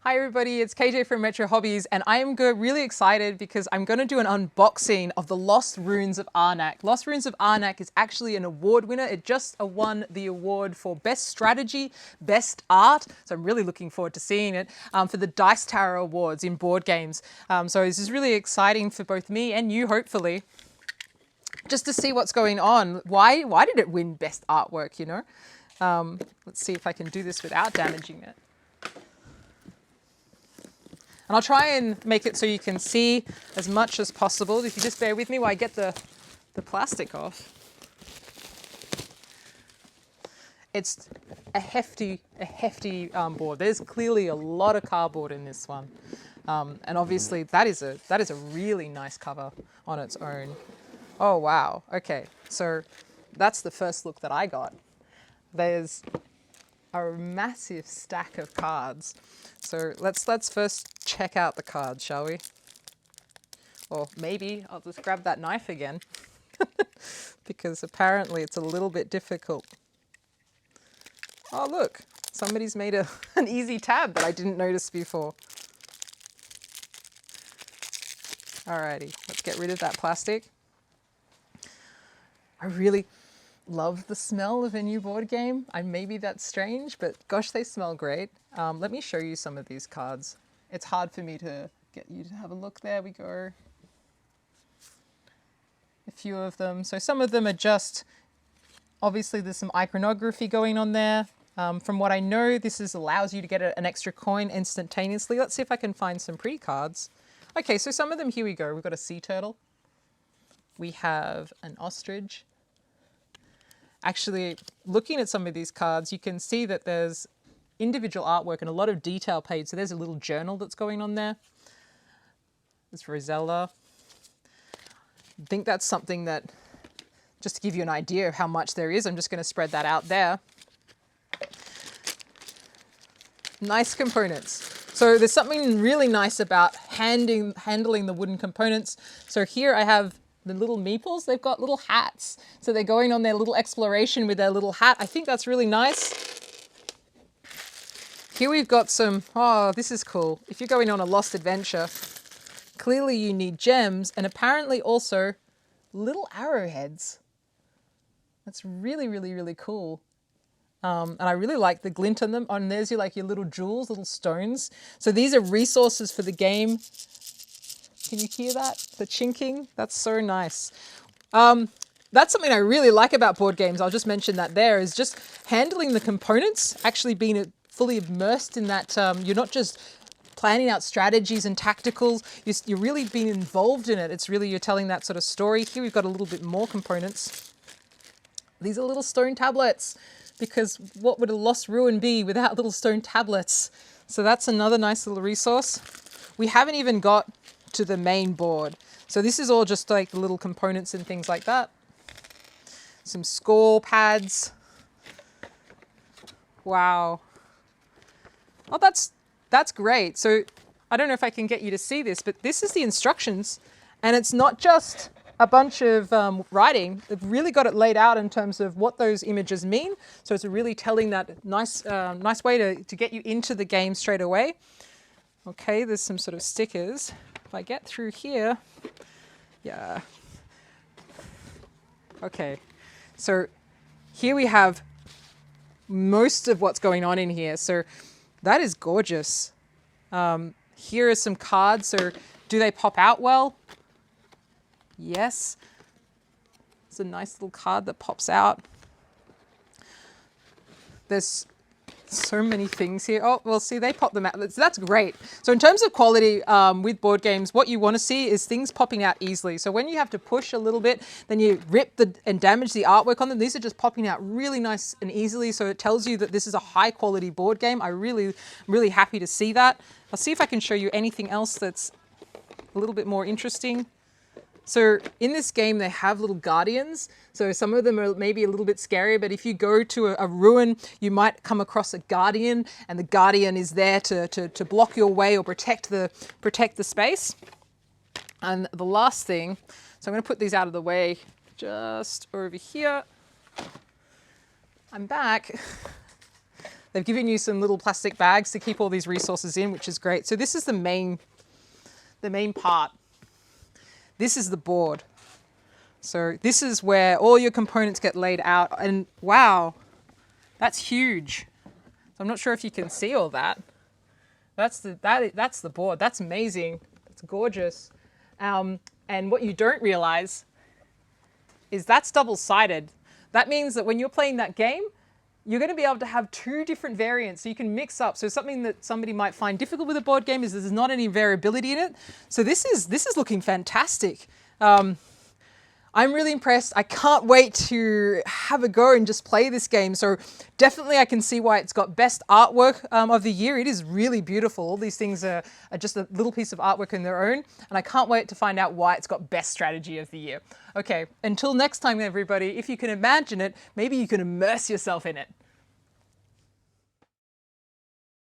Hi everybody, it's Kayjay from Metro Hobbies, and I am really excited because I'm going to do an unboxing of the Lost Ruins of Arnak. Lost Ruins of Arnak is actually an award winner. It just won the award for Best Strategy, Best Art, so I'm really looking forward to seeing it, for the Dice Tower Awards in board games. So this is really exciting for both me and you, hopefully, just to see what's going on. Why did it win Best Artwork, you know? Let's see if I can do this without damaging it. And I'll try and make it so you can see as much as possible. If you just bear with me while I get the plastic off. It's a hefty board. There's clearly a lot of cardboard in this one. And obviously that is a really nice cover on its own. Oh, wow. Okay, so that's the first look that I got. There's a massive stack of cards. So let's first check out the cards, shall we? Or maybe I'll just grab that knife again because apparently it's a little bit difficult. Oh look, somebody's made an easy tab that I didn't notice before. Alrighty, let's get rid of that plastic. I really love the smell of a new board game. Maybe that's strange, but gosh, they smell great. Let me show you some of these cards. It's hard for me to get you to have a look. There we go. A few of them. So some of them are just, obviously there's some iconography going on there. From what I know, this allows you to get an extra coin instantaneously. Let's see if I can find some pretty cards. Okay, so some of them, here we go. We've got a sea turtle. We have an ostrich. Actually, looking at some of these cards, you can see that there's individual artwork and a lot of detail paid. So there's a little journal that's going on there. It's Rosella. I think that's something that, just to give you an idea of how much there is, I'm just going to spread that out there. Nice components. So there's something really nice about handling the wooden components. So here I have the little meeples. They've got little hats. So they're going on their little exploration with their little hat. I think that's really nice. Here we've got some, oh, this is cool. If you're going on a lost adventure, clearly you need gems and apparently also little arrowheads. That's really, really, really cool. And I really like the glint on them. On there's your little jewels, little stones. So these are resources for the game. Can you hear that? The chinking? That's so nice. That's something I really like about board games. I'll just mention that there is just handling the components, actually being fully immersed in that. You're not just planning out strategies and tacticals. You're really being involved in it. It's really, you're telling that sort of story. Here we've got a little bit more components. These are little stone tablets, because what would a lost ruin be without little stone tablets? So that's another nice little resource. We haven't even got to the main board. So this is all just like the little components and things like that. Some score pads. Wow. Oh, that's great. So I don't know if I can get you to see this, but this is the instructions, and it's not just a bunch of writing. They've really got it laid out in terms of what those images mean. So it's really telling that nice way to get you into the game straight away. Okay, there's some sort of stickers. If I get through here, yeah. Okay, so here we have most of what's going on in here. So that is gorgeous. Here are some cards. So do they pop out well? Yes. It's a nice little card that pops out. There's so many things here. Oh, well, see, they pop them out. That's great. So in terms of quality with board games, what you want to see is things popping out easily. So when you have to push a little bit, then you rip and damage the artwork on them. These are just popping out really nice and easily. So it tells you that this is a high quality board game. I'm really happy to see that. I'll see if I can show you anything else that's a little bit more interesting. So in this game, they have little guardians. So some of them are maybe a little bit scary, but if you go to a ruin, you might come across a guardian, and the guardian is there to block your way or protect the space. And the last thing, so I'm going to put these out of the way just over here. I'm back. They've given you some little plastic bags to keep all these resources in, which is great. So this is the main part. This is the board. So this is where all your components get laid out, and wow, that's huge. So I'm not sure if you can see all that. That's the board. That's amazing. It's gorgeous. And what you don't realize is that's double-sided. That means that when you're playing that game, you're going to be able to have two different variants, so you can mix up. So something that somebody might find difficult with a board game is there's not any variability in it. So this is looking fantastic. I'm really impressed. I can't wait to have a go and just play this game. So definitely I can see why it's got best artwork of the year. It is really beautiful. All these things are just a little piece of artwork in their own. And I can't wait to find out why it's got best strategy of the year. Okay, until next time, everybody, if you can imagine it, maybe you can immerse yourself in it.